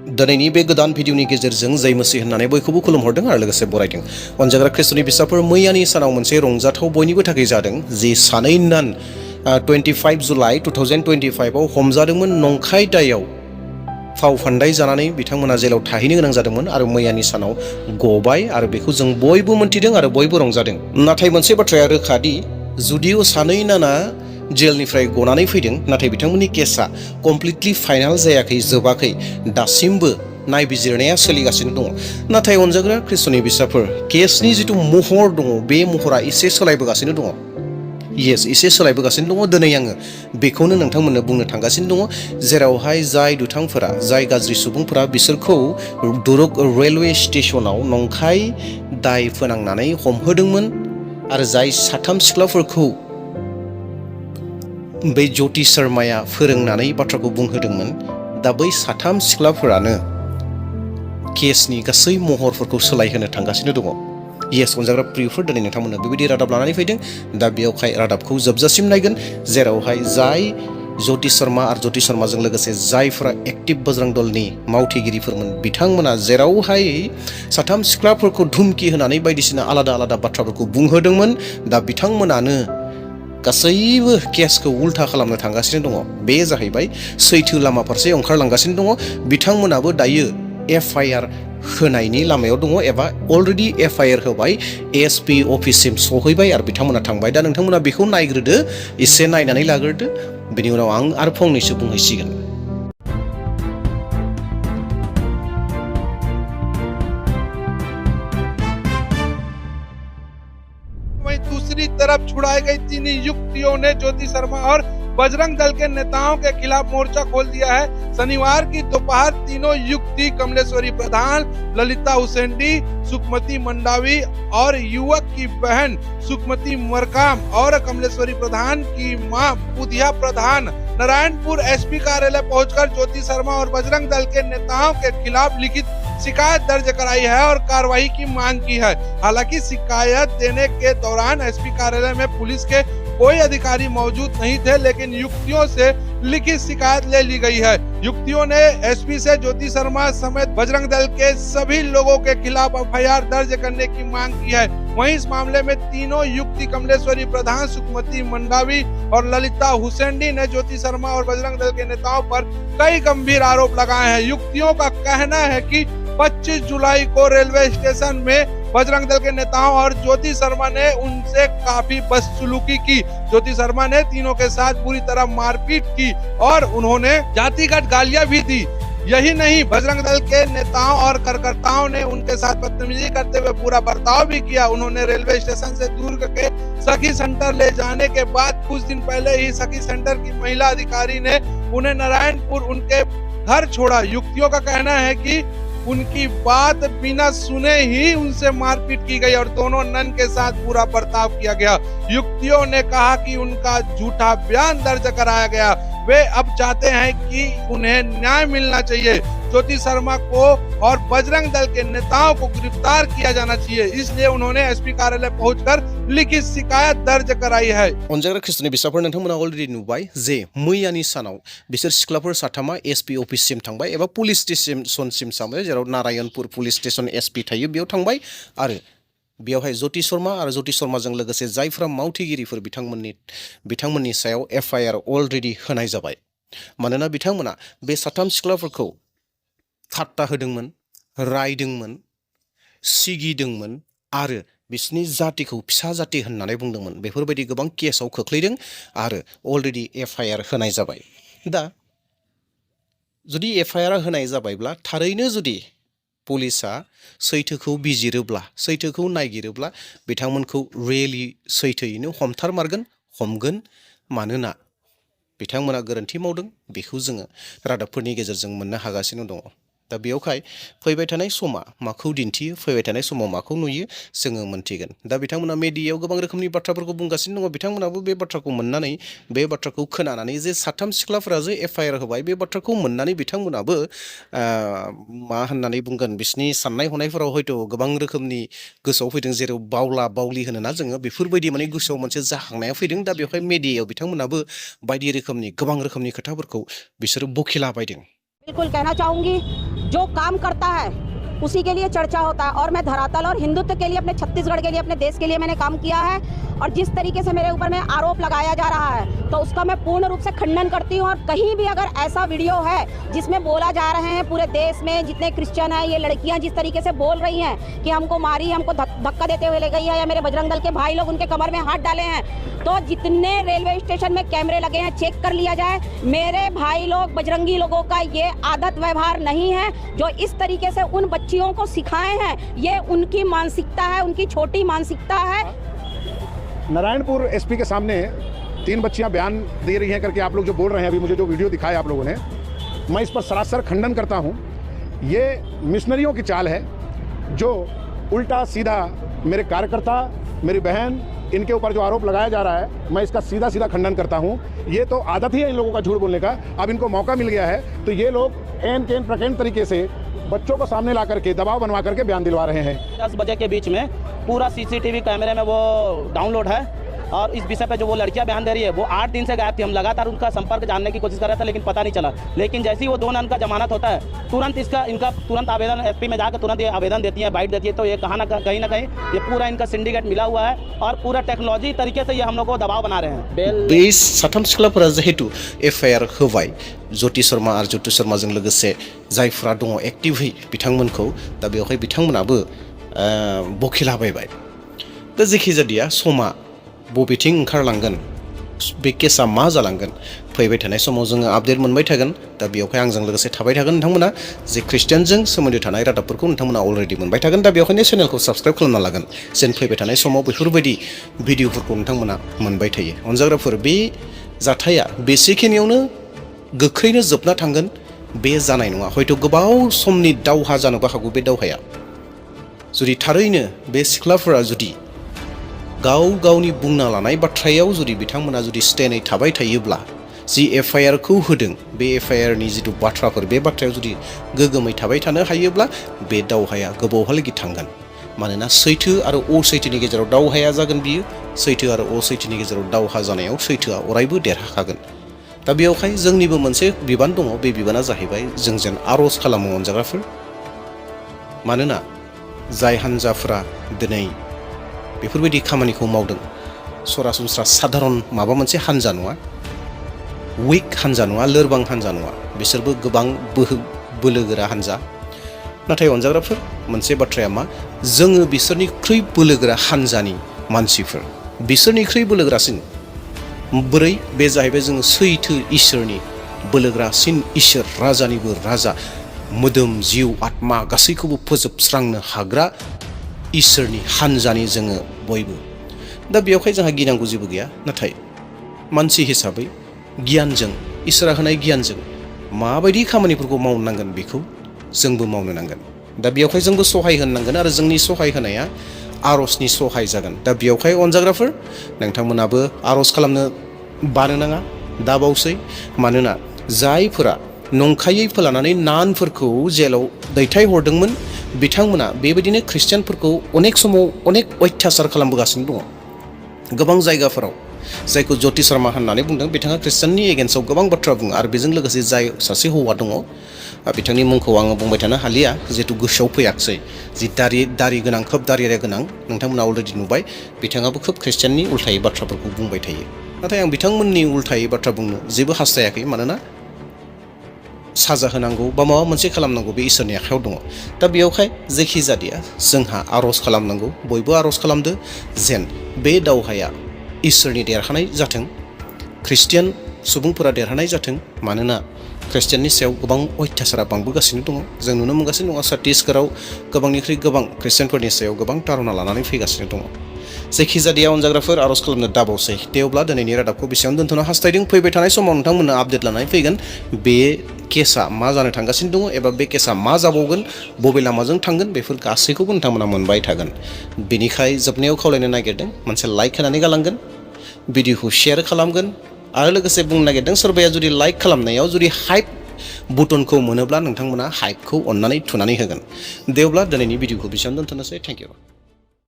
दिनैनि बे गोदान भिडिअनि गेजेरजों जय मसीह होननानै बयखौबो खुलुमहरदों आरो लोगोसे बरायदों। अनजाग्रा ख्रिस्टनि फिसाफोर, मैयानि सानाव मोनसे रंजाथाव बयनिबो थाखाय जादों। जि सानै नान 25 जुलाइ 2025 आव हमजादोंमोन नंखाय दायाव फाव फान्दाय जानानै बिथांमोना जेलाव थाहैनो गोनां जादोंमोन आरो मैयानि सानाव गबाय आरो बेखौ जों बयबो मोन्थिदों आरो बयबो रंजादों। नाथाय मोनसे बाथ्राया रोखा दि जुदिअ सानै नाना जेलनिफ्राय गनानै फैदों, नाथाय बिथांमोननि केसआ कमप्लिटलि फाइनाल जायाखै, जोबाखै। दासिमबो नायबिजिरनाया सोलिगासिनो दङ। नाथाय अनजाग्रा ख्रिस्टनि फिसाफोर, केसनि जिथु महर दङ, बे महरा एसे सोलायबोगासिनो दङ। एसे सोलायबोगासिनो दङ। दिनै आङो बेखौनो नोंथांमोननो बुंनो थांगासिनो दङ, जेरावहाय जाय दुथांफोरा, जाय गाज्रि सुबुंफोरा बिसोरखौ दुरुक रेलवे स्टेशनाव नंखाय दाय फोनांनानै हमहोदोंमोन आरो जाय साथाम सिख्लाफोरखौ बै ज्योति शर्माया फोरोंनानै बाथ्राखौ बुंहोदोंमोन, दा बै साथाम सिख्लाफोरानो केसनि गासै महरफोरखौ सोलायहोनो थांगासिनो दङ। अनजाग्रा प्रियफोर, दिनै नोंथांमोननो बेबायदि रादाब लानानै फैदों। दा बेयावहाय रादाबखौ जोबजासिम नायगोन, जेरावहाय जाय ज्योति शर्मा आरो ज्योति शर्माजों लोगोसे जायफोरा एक्टिभ बजरं दलनि मावथिगिरिफोरमोन, बिथांमोना जेरावहाय साथाम सिख्लाफोरखौ धुमकि होनानै बायदिसिना आलादा आलादा बाथ्राफोरखौ बुंहोदोंमोन, दा बिथांमोनानो गासैबो केसखौ उल्था खालामनो थांगासिनो दङ। बे जाहैबाय सैथो लामा फारसे ओंखारलांगासिनो दङ। बिथांमोनाबो दायो FIR होनायनि लामायाव दङ एबा अलरेडि FIR होबाय, SP अफिससिम सहैबाय आरो बिथांमोना थांबाय। दा नोंथांमोना बेखौ नायग्रोदो, एसे नायनानै लाग्रोदो, बेनि उनाव आं आरो फंनैसो बुंहैसिगोन। दूसरी तरफ छुड़ाई गई तीन युवतियों ने ज्योति शर्मा और बजरंग दल के नेताओं के खिलाफ मोर्चा खोल दिया है। शनिवार की दोपहर तीनों युवती कमलेश्वरी प्रधान, ललिता हुसैनी, सुखमती मंडावी और युवक की बहन सुखमती मरकाम और कमलेश्वरी प्रधान की मां बुधिया प्रधान नारायणपुर SP कार्यालय पहुंचकर ज्योति शर्मा और बजरंग दल के नेताओं के खिलाफ लिखित शिकायत दर्ज कराई है और कार्रवाई की मांग की है। हालांकि शिकायत देने के दौरान SP कार्यालय में पुलिस के कोई अधिकारी मौजूद नहीं थे, लेकिन युवतियों से लिखित शिकायत ले ली गई है। युवतियों ने SP से ज्योति शर्मा समेत बजरंग दल के सभी लोगों के खिलाफ FIR दर्ज करने की मांग की है। वहीं इस मामले में तीनों युवती कमलेश्वरी प्रधान, सुखमती मंडावी और ललिता हुसैनी ने ज्योति शर्मा और बजरंग दल के नेताओं पर कई गंभीर आरोप लगाए हैं। युवतियों का कहना है कि 25 जुलाई को रेलवे स्टेशन में बजरंग दल के नेताओं और ज्योति शर्मा ने उनसे काफी बदसलूकी की। ज्योति शर्मा ने तीनों के साथ बुरी तरह मारपीट की और उन्होंने जातिगत गालियां भी दी। यही नहीं, बजरंग दल के नेताओं और कार्यकर्ताओं ने उनके साथ बदतमीजी करते हुए पूरा बर्ताव भी किया। उन्होंने रेलवे स्टेशन से दूर करके सखी सेंटर ले जाने के बाद कुछ दिन पहले ही सखी सेंटर की महिला अधिकारी ने उन्हें नारायणपुर उनके घर छोड़ा। युवतियों का कहना है कि उनकी बात बिना सुने ही उनसे मारपीट की गई और दोनों नन के साथ बुरा बर्ताव किया गया। युवतियों ने कहा कि उनका झूठा बयान दर्ज कराया गया। वे अब चाहते हैं कि उन्हें न्याय मिलना चाहिए। ज्योति शर्मा को और बजरंग दल के नेताओं को गिरफ्तार किया जाना चाहिए, इसलिए उन्होंने SP कार्यालय पहुंचकर लिखित शिकायत दर्ज कराई है। अनजाग्रा ख्रिस्टनि फिसाफोर, नोंथांमोना अलरेडि नुबाय जे मैयानि सानाव बिसोर सिख्लाफोर साथामा SP अफिससिम थांबाय एबा पुलिस स्टेशनसिम थांबाय, जेराव नारायणपुर पुलिस स्टेशन SP थायो, बेयाव थांबाय आरो बेयावहाय ज्योति शर्मा आरो ज्योति शर्माजों लोगोसे जायफ्रा मावथिगिरिफोर बिथांमोननि सायाव FIR अलरेडि होनाय जाबाय। मानोना बिथांमोना बे साथाम सिख्लाफोरखौ ठाट्टा होदोंमोन, रायदोंमोन, सिगिदोंमोन आरो बिसोरनि जातिखौ फिसा जाति होननानै बुंदोंमोन। बेफोरबायदि गोबां केसाव खोख्लैदों आरो अलरेडि FIR होनाय जाबाय। दा जुदि FIR होनाय जाबायब्ला, थारैनो जुदि पुलिसा सैथोखौ बिजिरोब्ला, सैथोखौ नायगिरोब्ला, बिथांमोनखौ रियेलि सैथोयैनो हमथारमारगोन, हमगोन। मानोना बिथांमोना गोरोन्थि मावदों, बेखौ जोङो रादाबफोरनि गेजेरजों मोननो हागासिनो दङ। दा बेयावहाय फैबाय थानाय समा माखौ दिन्थियो, फैबाय थानाय समाव माखौ नुयो, जोङो मोन्थिगोन। दा बिथांमोना मेडियायाव गोबां रोखोमनि बाथ्राफोरखौ बुंगासिनो दङ। बिथांमोनाबो बे बाथ्राखौ मोननानै, बे बाथ्राखौ खोनानानै जे साथाम सिख्लाफोरा जे FIR होबाय, बे बाथ्राखौ मोननानै बिथांमोनाबो मा होननानै बुंगोन, बिसोरनि साननाय हनायफोराव हयथ' गोबां रोखोमनि गोसोआव फैदों, जेराव बावला बावलि होनोना जोङो, बेफोरबायदि माने गोसोआव मोनसे जाखांनाया फैदों। दा बेवहाय मेडियायाव बिथांमोनाबो बायदि रोखोमनि, गोबां रोखोमनि खोथाफोरखौ बिसोरो बखिलाबायदों। बिल्कुल कहना चाहूंगी जो काम करता है उसी के लिए चर्चा होता है। और मैं धरातल और हिंदुत्व के लिए, अपने छत्तीसगढ़ के लिए, अपने देश के लिए मैंने काम किया है। और जिस तरीके से मेरे ऊपर में आरोप लगाया जा रहा है तो उसका मैं पूर्ण रूप से खंडन करती हूँ। और कहीं भी अगर ऐसा वीडियो है जिसमें बोला जा रहे हैं पूरे देश में जितने क्रिश्चियन हैं, ये लड़कियां जिस तरीके से बोल रही हैं कि हमको मारी, हमको धक्का देते हुए ले गई है, या मेरे बजरंग दल के भाई लोग उनके कमर में हाथ डाले हैं, तो जितने रेलवे स्टेशन में कैमरे लगे हैं चेक कर लिया जाए। मेरे भाई लोग, बजरंगी लोगों का ये आदत व्यवहार नहीं है जो इस तरीके से उन बच्चियों को सिखाए हैं। ये उनकी मानसिकता है, उनकी छोटी मानसिकता है। नारायणपुर एसपी के सामने 3 बच्चियां बयान दे रही हैं करके आप लोग जो बोल रहे हैं, अभी मुझे जो वीडियो दिखाया आप लोगों ने, मैं इस पर सरासर खंडन करता हूं। ये मिशनरियों की चाल है जो उल्टा सीधा मेरे कार्यकर्ता, मेरी बहन, इनके ऊपर जो आरोप लगाया जा रहा है, मैं इसका सीधा सीधा खंडन करता हूं। ये तो आदत ही है इन लोगों का झूठ बोलने का। अब इनको मौका मिल गया है तो ये लोग एन केन प्रकेंड तरीके से बच्चों को सामने ला करके, दबाव बनवा करके बयान दिलवा रहे हैं। 10 बजे के बीच में पूरा सीसीटीवी कैमरे में वो डाउनलोड है। और इस विषय पे जो वो लड़कियां बयान दे रही है, वो 8 दिन से गायब थी। हम लगातार उनका संपर्क जानने की कोशिश कर रहे थे लेकिन पता नहीं चला। लेकिन जैसे ही वो 2 नन का जमानत होता है, तुरंत इनका तुरंत आवेदन एसपी में जाकर तुरंत ये आवेदन देती है, बाइट देती है। तो ये कहीं ना कहीं ये पूरा इनका सिंडिकेट मिला हुआ है और पूरा टेक्नोलॉजी तरीके से ये हम लोग को दबाव बना रहे हैं। बे साथाम सिख्लाफोरा जिहेतु एफआईआर होबाय ज्योति शर्मा आरो ज्योति शर्माजों लोगोसे जायफोरा दङ एक्टिभै बिथांमोनखौ, दा बेवहाय बिथांमोनाबो बखिलाबायबाय। दा जेखि जादिया समा बबेथिं ओंखारलांगोन, बे केसा मा जालांगोन, फैबाय थानाय समाव जोङो आपडेट मोनबाय थागोन। दा बेवहाय आंजों लोगोसे थाबाय थागोन नोंथांमोना। जे ख्रिस्टियानजों सोमोन्दो थानाय रादाबफोरखौ नोंथांमोना अलरेडि मोनबाय थागोन। दा बेवहायनो चेनेलखौ साबस्क्राइब खालामना लागोन जेन फैबाय थानाय समाव बेफोरबायदि भिडिअफोरखौ नोंथांमोना मोनबाय थायो। अनजाग्राफोर, बे जाथाया बेसेखिनियावनो गोख्रैनो जोबना थांगोन बे जानाय नङा। हयथ' गोबाव समनि दावहा जानोबो हागौ। बे दावहाया जुदि थारैनो बे सिख्लाफोरा जुदि गाव गावनि बुंना लानाय बाथ्रायाव जुदि बिथांमोना जुदि स्टेनै थाबाय थायोब्ला, जि एफआईआर खौ होदों बे एफआईआर नि जिथु बाथ्राफोर, बे बाथ्रायाव जुदि गोगोमै थाबाय थानो हायोब्ला बे दावहाया गोबावहालागै थांगोन। मानोना सैथो आरो असैथोनि गेजेराव दावहाया जागोन। बियो सैथो आरो असैथोनि गेजेराव दावहा जानायाव सैथोआ अरायबो देरहाखागोन। दा बेवहाय जोंनिबो मोनसे बिबान दङ। बे बिबाना जाहैबाय जों जेन आर'ज खालामो अनजाग्राफोर। मानोना जाय हान्जाफोरा दिनै बेफोरबायदि खामानिखौ मावदों, सरासनस्रा साधारन माबा मोनसे हान्जा नङा, उइक हान्जा नङा, लोरबां हान्जा नङा। बिसोरबो गोबां बोलोगोरा हान्जा। नाथाय अनजाग्राफोर, मोनसे बाथ्राया मा, जोङो बिसोरनिख्रुइ बोलोगोरा हान्जानि मानसिफोर, बिसोरनिख्रुइ बोलोगोरासिन बोरै, बे जाहैबाय जोङो सैथो इसोरनि बोलोगोरासिन इसोर, राजानिबो राजा, मोदोम जिउ आत्मा गासैखौबो फोजोबस्रांनो हाग्रा इसोरनि हान्जानि जोङो बयबो। दा बेवहाय जोंहा गिनांगौ जेबो गैया। नाथाय मानसि हिसाबै गियानजों, इसोरा होनाय गियानजों माबायदि खामानिफोरखौ मावनो नांगोन बेखौ जोंबो मावनो नांगोन। दा बेवहाय जोंबो सहाय होनो नांगोन आरो जोंनि सहाय होनाया आर'जनि सहाय जागोन। दा बेवहाय अनजाग्राफोर, नोंथांमोनाबो आर'ज खालामनो बानो नाङा दाबावसै। मानोना जायफोरा नंखायै फोलानानै नानफोरखौ जेलाव दैथायहरदोंमोन, बिथांमोना बेबायदिनो ख्रिस्टियानफोरखौ अनेक समाव अनेक अयथासार खालामबोगासिनो दङ। गोबां जायगाफोराव जायखौ ज्योति शर्मा होननानै बुंदों, बिथाङा ख्रिस्टियाननि एगेन्स्टआव गोबां बाथ्रा बुङो। आरो बेजों लोगोसे जाय सासे हौवा दङ, बिथांनि मुंखौ आङो बुंबाय थानो हालिया जिहेतु गोसोआव फैयाखिसै, जि दारि गोनां, खोब दारि गोनां, नोंथांमोना अलरेडि नुबाय। बिथाङाबो खोब ख्रिस्टियाननि उल्थायै बाथ्राफोरखौ बुंबाय थायो। नाथाय आं बिथांमोननि उल्थायै बाथ्रा बुंनो जेबो हास्थायाखै। मानोना साजा होनांगौ बा माबा मोनसे खालामनांगौ बे इसोरनि आखायाव दङ। दा बेयावहाय जेखि जादिया जोंहा आर'ज खालामनांगौ, बयबो आर'ज खालामदो जेन बे दावहाया इसोरनि देरहानाय जाथों, ख्रिस्टियान सुबुंफोरा देरहानाय जाथों। मानोना ख्रिस्टियाननि सायाव गोबां अयथासारा बांबोगासिनो दङ। जों नुनो मोनगासिनो दङ छत्तीसगढ़आव गोबांनिख्रुइ गोबां ख्रिस्टियानफोरनि सायाव गोबां तारना लानानै फैगासिनो दङ। जेखि जादिया अनजाग्राफोर, आर'ज खालामनो दाबावसै। दे अब्ला दिनैनि रादाबखौ बेसेयावनो दोनथ'नो हास्थायदों। फैबाय थानाय समाव नोंथांमोननो आपडेट लानानै फैगोन बे केसा मा जानो थांगासिनो दङ एबा बे केसा मा जाबावगोन, बबे लामाजों थांगोन, बेफोर गासैखौबो नोंथांमोना मोनबाय थागोन। बेनिखाय जोबनायाव खावलायनो नागिरदों, मोनसे लाइक होनानै गालांगोन, भिडिअखौ शेयार खालामगोन आरो लोगोसे बुंनो नागिरदों सोरबाया जुदि लाइक खालामनायाव जुदि हाइप बुटनखौ मोनोब्ला नोंथांमोना हाइपखौ अननानै थुनानै होगोन। दे अब्ला दिनैनि भिडिअखौ बेसेयावनो दोनथ'नोसै। Thank you.